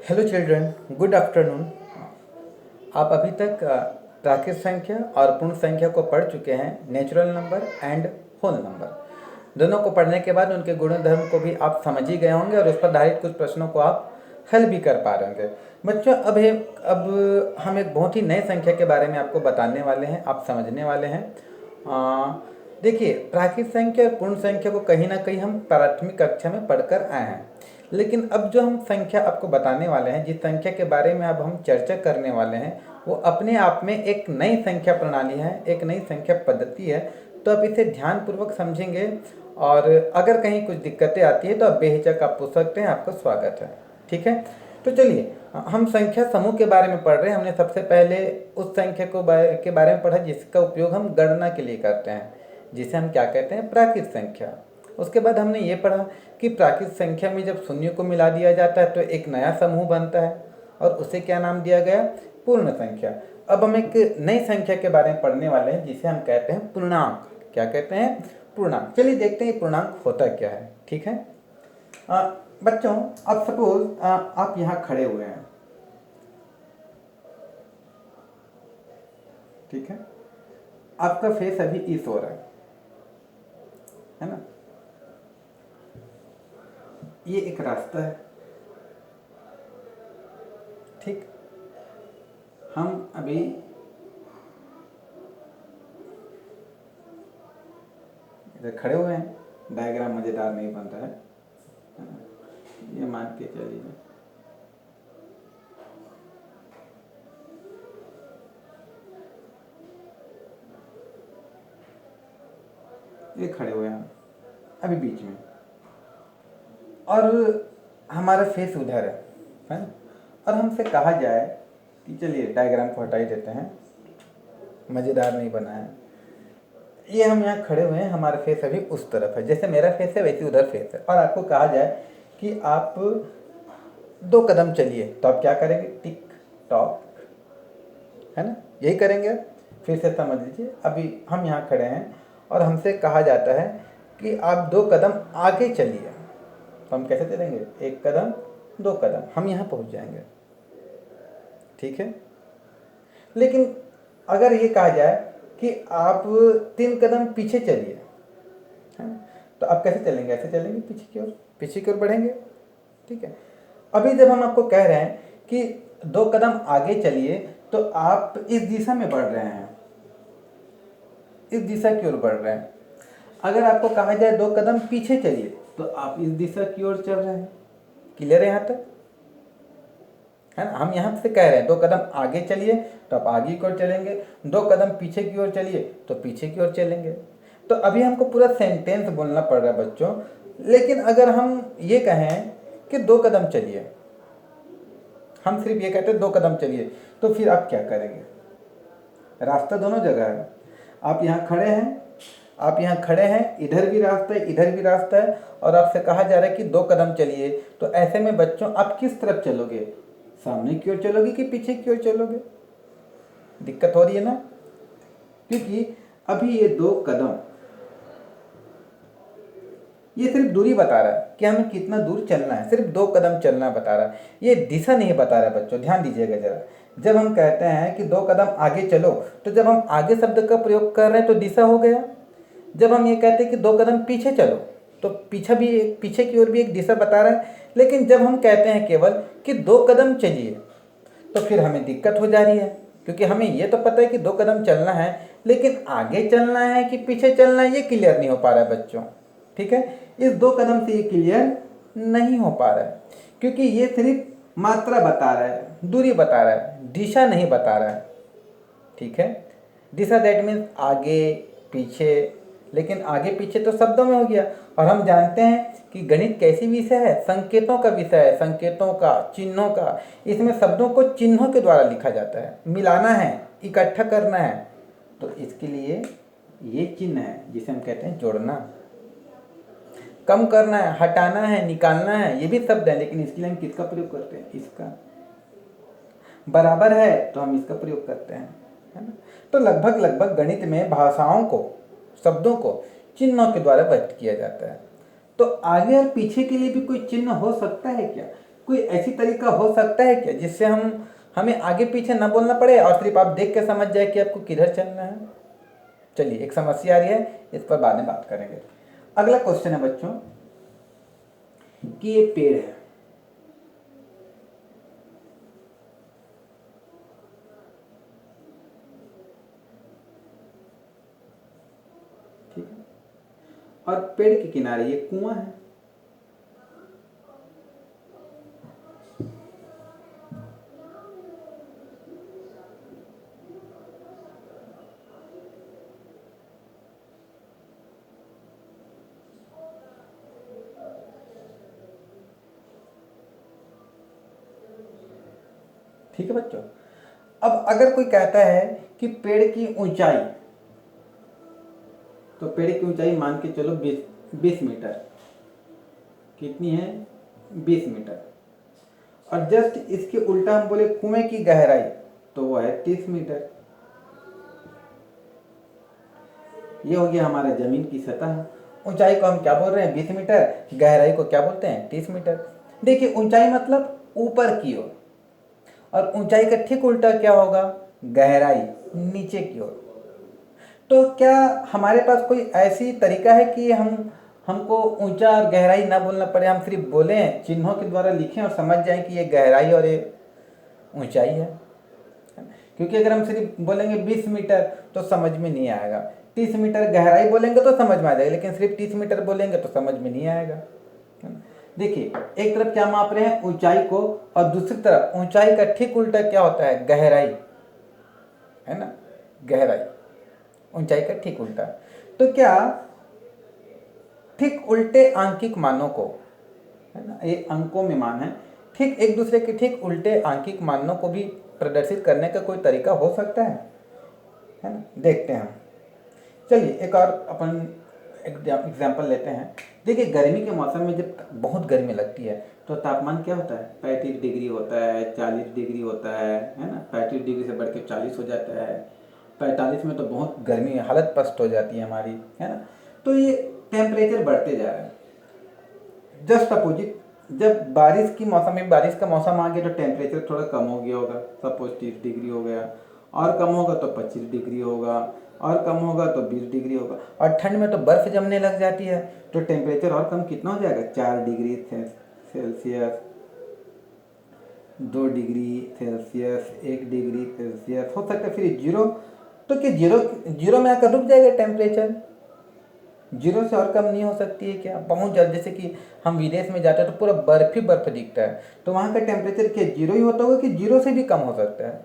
Hello children, good afternoon. आप अभी तक प्राकृत संख्या और पूर्ण संख्या को पढ़ चुके हैं। Natural number and whole number दोनों को पढ़ने के बाद उनके गुण धर्म को भी आप समझ ही गए होंगे और उस पर आधारित कुछ प्रश्नों को आप हल भी कर पा रहे होंगे। बच्चों, अब हम एक बहुत ही नई संख्या के बारे में आपको बताने वाले हैं, आप समझने वाले हैं। देखिए, प्राकृत संख्या और पूर्ण संख्या को कहीं ना कहीं हम प्राथमिक कक्षा में पढ़कर आए हैं, लेकिन अब जो हम संख्या आपको बताने वाले हैं, जिस संख्या के बारे में अब हम चर्चा करने वाले हैं, वो अपने आप में एक नई संख्या प्रणाली है, एक नई संख्या पद्धति है। तो आप इसे ध्यानपूर्वक समझेंगे और अगर कहीं कुछ दिक्कतें आती है तो आप बेहिचक आप पूछ सकते हैं। आपका स्वागत है, ठीक है। तो चलिए, हम संख्या समूह के बारे में पढ़ रहे हैं। हमने सबसे पहले उस संख्या के बारे में पढ़ा जिसका उपयोग हम गणना के लिए करते हैं, जिसे हम क्या कहते हैं, प्राकृत संख्या। उसके बाद हमने ये पढ़ा कि प्राकृत संख्या में जब शून्य को मिला दिया जाता है तो एक नया समूह बनता है और उसे क्या नाम दिया गया, पूर्ण संख्या। अब हम एक नई संख्या के बारे में पढ़ने वाले हैं जिसे हम कहते हैं पूर्णांक। क्या कहते हैं, पूर्णांक। चलिए देखते हैं पूर्णांक होता क्या है, ठीक है। बच्चों, अब सपोज आप यहाँ खड़े हुए हैं, ठीक है। आपका फेस अभी इस हो रहा है ना। ये एक रास्ता है, ठीक। हम अभी इधर खड़े हुए हैं। डायग्राम मजेदार नहीं बन रहा है, ये मान के चलिए। ये खड़े हुए हैं अभी बीच में और हमारा फेस उधर है ना। और हमसे कहा जाए कि चलिए डायग्राम को हटा ही देते हैं, मज़ेदार नहीं बना है। ये हम यहाँ खड़े हुए हैं, हमारा फेस अभी उस तरफ है, जैसे मेरा फेस है वैसे उधर फेस है। और आपको कहा जाए कि आप 2 कदम चलिए, तो आप क्या करेंगे, टिक टॉक, है ना, यही करेंगे। फिर से समझ लीजिए, अभी हम यहाँ खड़े हैं और हमसे कहा जाता है कि आप 2 कदम आगे चलिए, तो हम कैसे चलेंगे, 1 कदम 2 कदम, हम यहाँ पहुँच जाएंगे, ठीक है। लेकिन अगर ये कहा जाए कि आप 3 कदम पीछे चलिए, है ना, तो आप कैसे चलेंगे, ऐसे चलेंगे, पीछे की ओर बढ़ेंगे, ठीक है। अभी जब हम आपको कह रहे हैं कि 2 कदम आगे चलिए, तो आप इस दिशा में बढ़ रहे हैं, इस दिशा की ओर बढ़ रहे हैं। अगर आपको कहा जाए 2 कदम पीछे चलिए, तो आप इस दिशा की ओर चल रहे हैं। क्लियर है यहाँ तक, है ना। हम यहाँ से कह रहे हैं 2 कदम आगे चलिए, तो आप आगे की ओर चलेंगे, 2 कदम पीछे की ओर चलिए तो पीछे की ओर चलेंगे। तो अभी हमको पूरा सेंटेंस बोलना पड़ रहा है बच्चों। लेकिन अगर हम ये कहें कि 2 कदम चलिए, हम सिर्फ ये कहते हैं 2 कदम चलिए, तो फिर आप क्या करेंगे, रास्ता दोनों जगह है। आप यहाँ खड़े हैं, इधर भी रास्ता है, इधर भी रास्ता है, और आपसे कहा जा रहा है कि 2 कदम चलिए। तो ऐसे में बच्चों आप किस तरफ चलोगे, सामने की ओर चलोगे कि पीछे की ओर चलोगे, दिक्कत हो रही है ना। क्योंकि अभी ये 2 कदम, ये सिर्फ दूरी बता रहा है कि हमें कितना दूर चलना है, सिर्फ 2 कदम चलना बता रहा है, ये दिशा नहीं बता रहा है। बच्चों ध्यान दीजिएगा जरा, जब हम कहते हैं कि 2 कदम आगे चलो, तो जब हम आगे शब्द का प्रयोग कर रहे हैं तो दिशा हो गया। जब हम ये कहते हैं कि 2 कदम पीछे चलो, तो पीछे की ओर भी एक दिशा बता रहा है। लेकिन जब हम कहते हैं केवल कि 2 कदम चलिए, तो फिर हमें दिक्कत हो जा रही है, क्योंकि हमें ये तो पता है कि 2 कदम चलना है, लेकिन आगे चलना है कि पीछे चलना है ये क्लियर नहीं हो पा रहा है बच्चों, ठीक है। इस 2 कदम से ये क्लियर नहीं हो पा रहा है, क्योंकि ये सिर्फ मात्रा बता रहा है, दूरी बता रहा है, दिशा नहीं बता रहा है, ठीक है। दिशा दैट मीन्स आगे पीछे, लेकिन आगे पीछे तो शब्दों में हो गया। और हम जानते हैं कि गणित कैसी विषय है, संकेतों का विषय है, संकेतों का, चिन्हों का। इसमें शब्दों को चिन्हों के द्वारा लिखा जाता है, मिलाना है, इकट्ठा करना है। तो इसके लिए ये चिन्ह है जिसे हम कहते हैं जोड़ना, कम करना है, हटाना है, निकालना है, ये भी शब्द है। लेकिन इसके लिए हम किसका प्रयोग करते हैं, इसका। बराबर है तो हम इसका प्रयोग करते हैं, है ना। तो लगभग गणित में भाषाओं को, शब्दों को चिन्हों के द्वारा व्यक्त किया जाता है। तो आगे और पीछे के लिए भी कोई चिन्ह हो सकता है क्या, कोई ऐसी तरीका हो सकता है क्या जिससे हमें आगे पीछे ना बोलना पड़े और सिर्फ आप देख के समझ जाए कि आपको किधर चलना है? चलिए, एक समस्या आ रही है, इस पर बाद में बात करेंगे। अगला क्वेश्चन है बच्चों कि ये पेड़ है, ठीक है, और पेड़ के किनारे ये कुआं है। ठीक है बच्चों, अब अगर कोई कहता है कि पेड़ की ऊंचाई, तो पेड़ की ऊंचाई मान के चलो 20 मीटर, कितनी है? 20 मीटर। और जस्ट इसके उल्टा हम बोले कुएं की गहराई, तो वो है 30 मीटर। ये हो गया हमारा जमीन की सतह। ऊंचाई को हम क्या बोल रहे हैं? 20 मीटर। गहराई को क्या बोलते हैं? 30 मीटर। देखिए, ऊंचाई मतलब ऊपर की ओर, और ऊंचाई का ठीक उल्टा क्या होगा? गहराई, नीचे की ओर। तो क्या हमारे पास कोई ऐसी तरीका है कि हमको ऊंचा और गहराई ना बोलना पड़े, हम सिर्फ बोलें, चिन्हों के द्वारा लिखें और समझ जाएं कि ये गहराई और ये ऊंचाई है? क्योंकि अगर हम सिर्फ बोलेंगे 20 मीटर तो समझ में नहीं आएगा, 30 मीटर गहराई बोलेंगे तो समझ में आ जाएगा, लेकिन सिर्फ 30 मीटर बोलेंगे तो समझ में नहीं आएगा। देखिए, एक तरफ क्या माप रहे हैं? ऊंचाई को, और दूसरी तरफ ऊंचाई का ठीक उल्टा क्या होता है? गहराई, है ना? गहराई ऊंचाई का ठीक उल्टा। तो क्या ठीक उल्टे आंकिक मानों को, है ना, ये अंकों में मान है, ठीक एक दूसरे के ठीक उल्टे आंकिक मानों को भी प्रदर्शित करने का कोई तरीका हो सकता है ना? देखते हैं। चलिए, एक और अपन एग्जाम्पल लेते हैं। देखिए, गर्मी के मौसम में जब बहुत गर्मी लगती है तो तापमान क्या होता है? 35 डिग्री होता है, 40 डिग्री होता है ना? 35 डिग्री से बढ़ के 40 हो जाता है, 45 में तो बहुत गर्मी, हालत पस्त हो जाती है हमारी, है ना? तो ये टेम्परेचर बढ़ते जा रहा है। जस्ट अपोजिट, जब बारिश की मौसम में, बारिश का मौसम आ गया तो टेम्परेचर थोड़ा कम हो गया होगा, सपोज 30 डिग्री हो गया, और कम होगा तो 25 डिग्री होगा, और कम होगा तो 20 डिग्री होगा। और ठंड में तो बर्फ जमने लग जाती है तो टेम्परेचर और कम कितना हो जाएगा? 4 degree Celsius, 2 degree Celsius, 1 degree Celsius, हो सकता है फिर जीरो। तो क्या जीरो में आकर रुक जाएगा टेम्परेचर? जीरो से और कम नहीं हो सकती है क्या? बहुत जल्द, जैसे कि हम विदेश में जाते हैं तो पूरा बर्फ ही बर्फ दिखता है, तो वहाँ का टेम्परेचर क्या जीरो ही होता होगा कि जीरो से भी कम हो सकता है?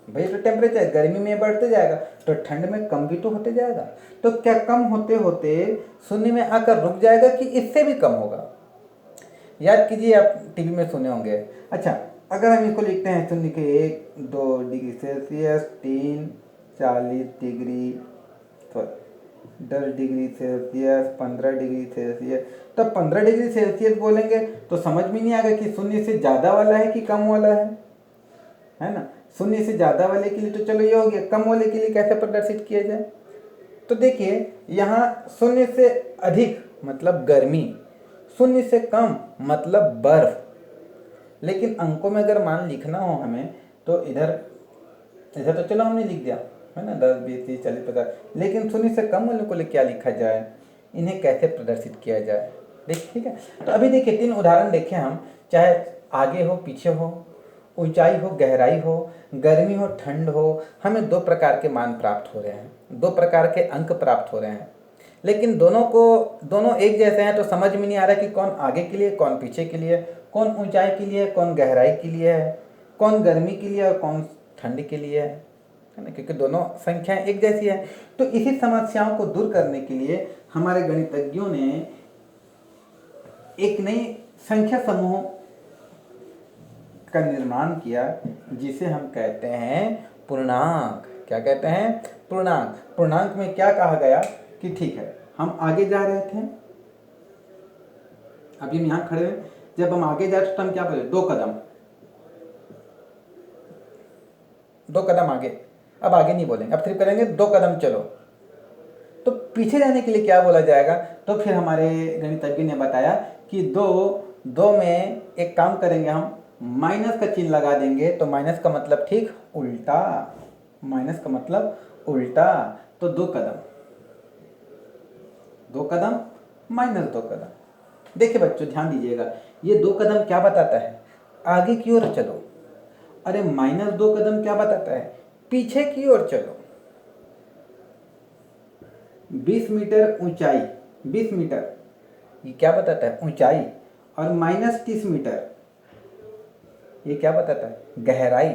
भाई, तो टेम्परेचर गर्मी में बढ़ते जाएगा तो ठंड में कम भी तो होते जाएगा। तो क्या कम होते होते शून्य में आकर रुक जाएगा कि इससे भी कम होगा? याद कीजिए, आप टीवी में सुने होंगे। अच्छा, अगर हम इसको लिखते हैं शून्य के 1, 2 degree Celsius, 3, 40 degree, 10 degree Celsius, 15 degree Celsius, तब 15 डिग्री सेल्सियस बोलेंगे तो समझ में नहीं आएगा कि शून्य से ज़्यादा वाला है कि कम वाला है ना? शून्य से ज़्यादा वाले के लिए तो चलो ये हो गया, कम वाले के लिए कैसे प्रदर्शित किया जाए? तो देखिए, यहाँ शून्य से अधिक मतलब गर्मी, शून्य से कम मतलब बर्फ। लेकिन अंकों में अगर मान लिखना हो हमें तो इधर तो चलो हमने लिख दिया, है ना, 10, 20, 30, 40, 50, लेकिन शून्य से कम वालों को लिए क्या लिखा जाए? इन्हें कैसे प्रदर्शित किया जाए? ठीक है। तो अभी देखिए, 3 उदाहरण देखें हम, चाहे आगे हो पीछे हो, ऊंचाई हो गहराई हो, गर्मी हो ठंड हो, हमें 2 प्रकार के मान प्राप्त हो रहे हैं, 2 प्रकार के अंक प्राप्त हो रहे हैं। लेकिन दोनों एक जैसे हैं तो समझ में नहीं आ रहा कि कौन आगे के लिए, कौन पीछे के लिए, कौन ऊंचाई के लिए, कौन गहराई के लिए है, कौन गर्मी के लिए और कौन ठंड के लिए है ना? क्योंकि दोनों संख्याएं एक जैसी है। तो इसी समस्याओं को दूर करने के लिए हमारे गणितज्ञों ने एक नई संख्या समूह का निर्माण किया, जिसे हम कहते हैं पूर्णांक। क्या कहते हैं? पूर्णांक। पूर्णांक में क्या कहा गया कि ठीक है, हम आगे जा रहे थे, अभी हम यहाँ खड़े हैं, जब हम आगे जा रहे थे तो हम क्या बोले? 2 कदम आगे। अब आगे नहीं बोलेंगे, अब सिर्फ करेंगे 2 कदम चलो। तो पीछे जाने के लिए क्या बोला जाएगा? तो फिर हमारे गणितज्ञ ने बताया कि 2 दो में एक काम करेंगे, हम माइनस का चिन्ह लगा देंगे, तो माइनस का मतलब ठीक उल्टा, माइनस का मतलब उल्टा। तो 2 कदम, 2 कदम माइनस 2 कदम। देखिए बच्चों ध्यान दीजिएगा, ये 2 कदम क्या बताता है, आगे की ओर चलो। अरे माइनस 2 कदम क्या बताता है, पीछे की ओर चलो। 20 मीटर ऊंचाई, 20 मीटर ये क्या बताता है, ऊंचाई। और माइनस 30 मीटर ये क्या बताता है, गहराई।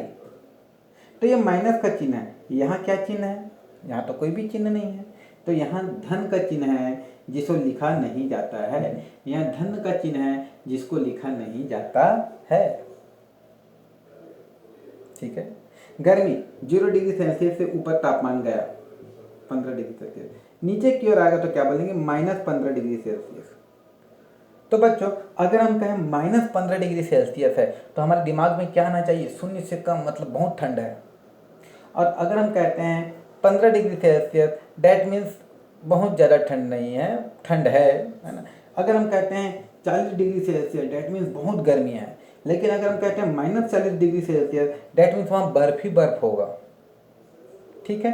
तो ये माइनस का चिन्ह है, यहाँ क्या चिन्ह है, यहाँ तो कोई भी चिन्ह नहीं है। तो यहाँ धन का चिन्ह है जिसको लिखा नहीं जाता है, यहाँ धन का चिन्ह है जिसको लिखा नहीं जाता है। ठीक है। गर्मी 0 डिग्री सेल्सियस से ऊपर तापमान गया 15 डिग्री सेल्सियस, नीचे की ओर आएगा तो क्या बोलेंगे, माइनस 15 डिग्री सेल्सियस। तो बच्चों अगर हम कहें माइनस 15 डिग्री सेल्सियस है तो हमारे दिमाग में क्या आना चाहिए, शून्य से कम मतलब बहुत ठंड है। और अगर हम कहते हैं 15 डिग्री सेल्सियस डैट मीन्स बहुत ज़्यादा ठंड नहीं है, ठंड है ना। अगर हम कहते हैं 40 डिग्री सेल्सियस डैट मीन्स बहुत गर्मी है। लेकिन अगर हम कहते हैं minus 40 degree Celsius that means वहाँ बर्फ ही बर्फ होगा। ठीक है,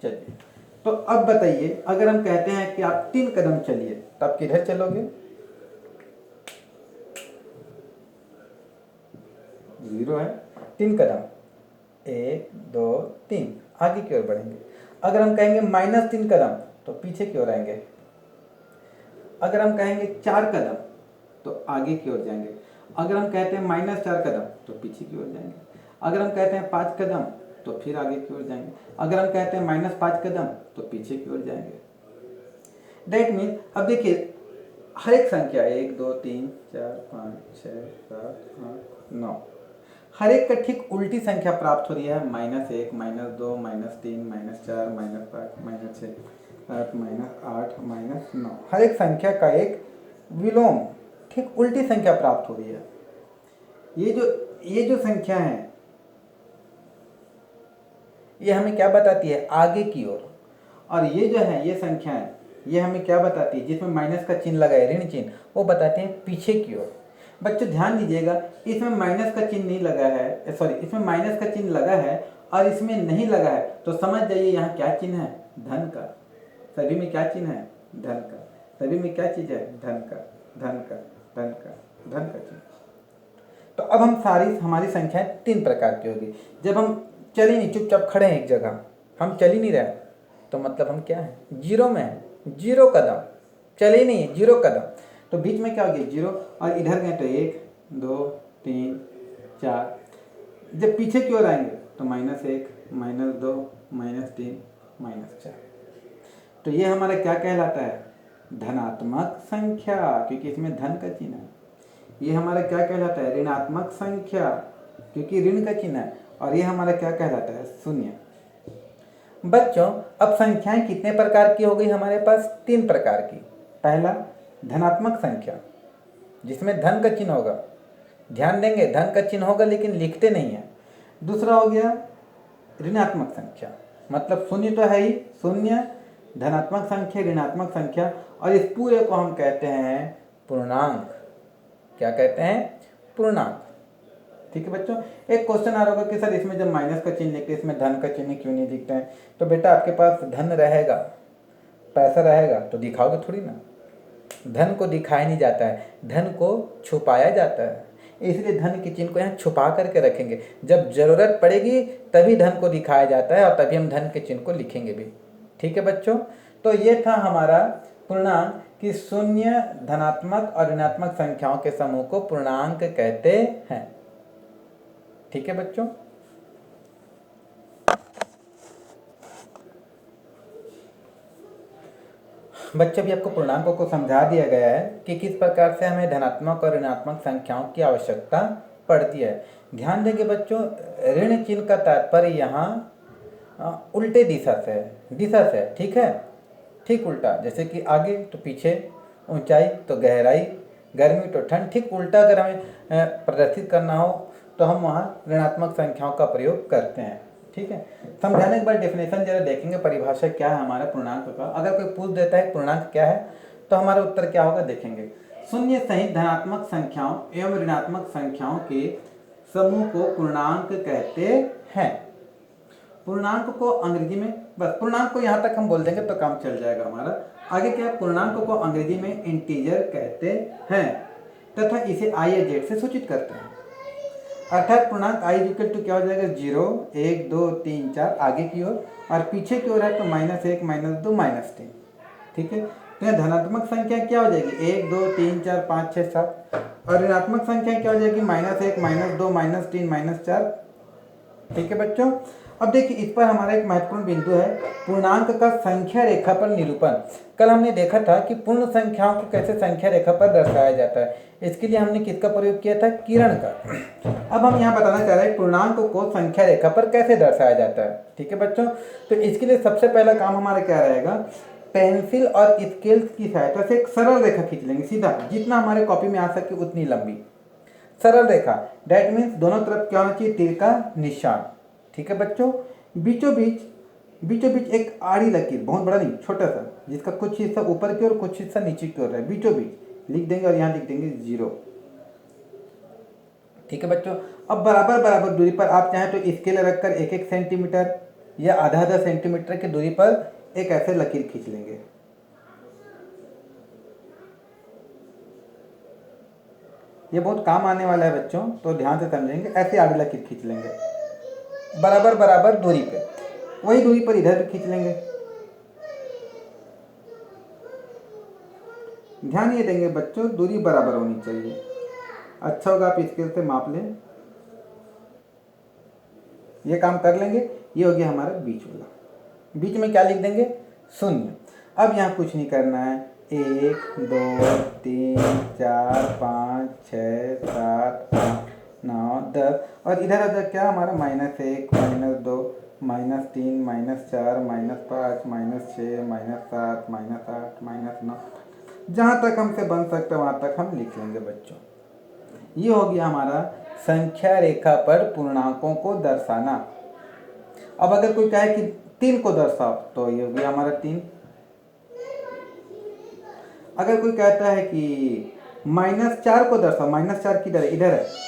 चलिए। तो अब बताइए, अगर हम कहते हैं कि आप 3 कदम चलिए तो आप किधर चलोगे, 0 है, 3 कदम 1 2 3 आगे की ओर बढ़ेंगे। अगर हम कहेंगे माइनस 3 कदम तो पीछे की ओर आएंगे। अगर हम कहेंगे 4 कदम तो आगे की ओर जाएंगे। अगर हम कहते हैं माइनस 4 कदम तो पीछे की ओर जाएंगे। अगर हम कहते हैं 5 कदम तो फिर आगे की ओर जाएंगे। अगर हम कहते हैं माइनस 5 कदम तो पीछे की ओर जाएंगे। दैट मीन अब देखिए हर एक संख्या 1 2 3 4 5 6 7 8 9 हर एक का ठीक उल्टी संख्या प्राप्त हो रही है, -1 -2 -3 -4 -5 -6 7 -8 -9 हर एक संख्या का एक विलोम ठीक उल्टी संख्या प्राप्त हो रही है। ये जो संख्या है ये हमें क्या बताती है, आगे की ओर। और ये जो है ये संख्या है ये हमें क्या बताती है, जिसमें माइनस का चिन्ह लगा है ऋण चिन्ह, वो बताते हैं पीछे की ओर। बच्चों ध्यान दीजिएगा, इसमें माइनस का चिन्ह नहीं लगा है, सॉरी इसमें माइनस का चिन्ह लगा है और इसमें नहीं लगा है, तो समझ जाइए यहाँ क्या चिन्ह है, धन का। सभी में क्या चिन्ह है, धन का। सभी में क्या चीज है, धन का, धन का, धन का, धन का चिन्ह। तो अब हम हमारी संख्याएं 3 प्रकार की होगी। जब हम चल ही नहीं, चुपचाप खड़े हैं एक जगह, हम चल ही नहीं रहे, तो मतलब हम क्या है, 0 में है, 0 कदम, चले ही नहीं है, 0 कदम। तो बीच में क्या हो गया, 0, और इधर गए तो 1 2 3 4। जब पीछे की ओर आएंगे तो -1 -2 -3 -4। तो ये हमारा क्या कहलाता है, धनात्मक संख्या, क्योंकि इसमें धन का चिन्ह है। ये हमारा क्या कहलाता है, ऋणात्मक संख्या, क्योंकि ऋण का चिन्ह है। और ये हमारा क्या कहलाता है, शून्य। बच्चों अब संख्याएं कितने प्रकार की हो गई हमारे पास, 3 प्रकार की। पहला धनात्मक संख्या जिसमें धन का चिन्ह होगा, ध्यान देंगे धन का चिन्ह होगा लेकिन लिखते नहीं है। दूसरा हो गया ऋणात्मक संख्या, मतलब शून्य तो है ही, शून्य, धनात्मक संख्या, ऋणात्मक संख्या, और इस पूरे को हम कहते हैं पूर्णांक। क्या कहते हैं, पूर्णांक। ठीक है बच्चों, एक क्वेश्चन आ रहा होगा कि सर इसमें जब माइनस का चिन्ह लिखते हैं इसमें धन का चिन्ह क्यों नहीं दिखता है। तो बेटा आपके पास धन रहेगा, पैसा रहेगा तो दिखाओगे थोड़ी ना, धन को दिखाया नहीं जाता है, धन को छुपाया जाता है। इसलिए धन के चिन्ह को यहाँ छुपा करके रखेंगे, जब जरूरत पड़ेगी तभी धन को दिखाया जाता है और तभी हम धन के चिन्ह को लिखेंगे भी। ठीक है बच्चों, तो ये था हमारा पूर्णांक कि शून्य, धनात्मक और ऋणात्मक संख्याओं के समूह को पूर्णांक कहते हैं। ठीक है बच्चों, बच्चों भी आपको पूर्णांकों को समझा दिया गया है कि किस प्रकार से हमें धनात्मक और ऋणात्मक संख्याओं की आवश्यकता पड़ती है। ध्यान देंगे बच्चों, ऋण चिन्ह का तात्पर्य यहाँ उल्टे दिशा से है, ठीक है, ठीक उल्टा, जैसे कि आगे तो पीछे, ऊंचाई तो गहराई, गर्मी तो ठंड, ठीक उल्टा अगर हमें प्रदर्शित करना हो तो हम वहाँ ऋणात्मक संख्याओं का प्रयोग करते हैं। ठीक है, समझाने के बाद डेफिनेशन जरा देखेंगे, परिभाषा क्या है हमारा पूर्णांक का। अगर कोई पूछ देता है पूर्णांक क्या है तो हमारा उत्तर क्या होगा, देखेंगे। शून्य सहित धनात्मक संख्याओं एवं ऋणात्मक संख्याओं के समूह को पूर्णांक कहते हैं। पूर्णांक को अंग्रेजी में, बस पूर्णांक को यहाँ तक हम बोल देंगे तो काम चल जाएगा हमारा। आगे क्या है, पूर्णांक को अंग्रेजी में इंटीजर कहते हैं तथा इसे i या z से सूचित करते हैं। अर्थात पूर्णांक i इक्वल टू क्या हो जाएगा, 0, 1, 2, 3, 4 आगे की ओर और पीछे की ओर है तो -1, -2, -3। ठीक है, तो यहाँ धनात्मक संख्या क्या हो जाएगी, 1, 2, 3, 4, 5, 6, 7 और ऋणात्मक संख्या क्या हो जाएगी, -1, -2, -3, -4। ठीक है बच्चों, अब देखिए इस पर हमारा एक महत्वपूर्ण बिंदु है, पूर्णांक का संख्या रेखा पर निरूपण। कल हमने देखा था कि पूर्ण संख्याओं को कैसे संख्या रेखा पर दर्शाया जाता है। इसके लिए हमने किसका प्रयोग किया था, किरण का। अब हम यहाँ बताना चाह रहे हैं पूर्णांक को संख्या रेखा पर कैसे दर्शाया जाता है। ठीक है बच्चों, तो इसके लिए सबसे पहला काम हमारा क्या रहेगा, पेंसिल और स्केल की सहायता से एक सरल रेखा खींच लेंगे, सीधा जितना हमारे कॉपी में आ सके उतनी लंबी सरल रेखा। डेट मीन्स दोनों तरफ क्या होना चाहिए, तीर का निशान। ठीक है बच्चों, बीचों बीच एक आड़ी लकीर, बहुत बड़ा नहीं छोटा सा, जिसका कुछ हिस्सा ऊपर की ओर कुछ हिस्सा नीचे की ओर है, बीचों बीच लिख देंगे और यहाँ लिख देंगे 0। ठीक है बच्चों, अब बराबर दूरी पर आप चाहें तो स्केल रखकर 1-1 सेंटीमीटर या आधा सेंटीमीटर की दूरी पर एक ऐसे लकीर खींच लेंगे। ये बहुत काम आने वाला है बच्चों, तो ध्यान से समझेंगे। ऐसे आड़ी लकीर खींच लेंगे बराबर दूरी पे, वही दूरी पर इधर भी खींच लेंगे। ध्यान ये देंगे बच्चों, दूरी बराबर होनी चाहिए। अच्छा होगा आप स्केल से माप लें। ये काम कर लेंगे, ये हो गया हमारा बीच वाला। बीच में क्या लिख देंगे, 0। अब यहाँ कुछ नहीं करना है, 1, 2, 3, 4, 5, 6, 7, 8, 9, 10 और इधर उधर क्या हमारा -1, -2, -3, -4, -5, -6, -7, -8, -9, जहाँ तक हमसे बन सकता है वहाँ तक हम लिख लेंगे बच्चों। ये हो गया हमारा संख्या रेखा पर पूर्णांकों को दर्शाना। अब अगर कोई कहे कि 3 को दर्शाओ तो ये हो गया हमारा 3। अगर कोई कहता है कि -4 को दर्शाओ, -4 किधर है, इधर है,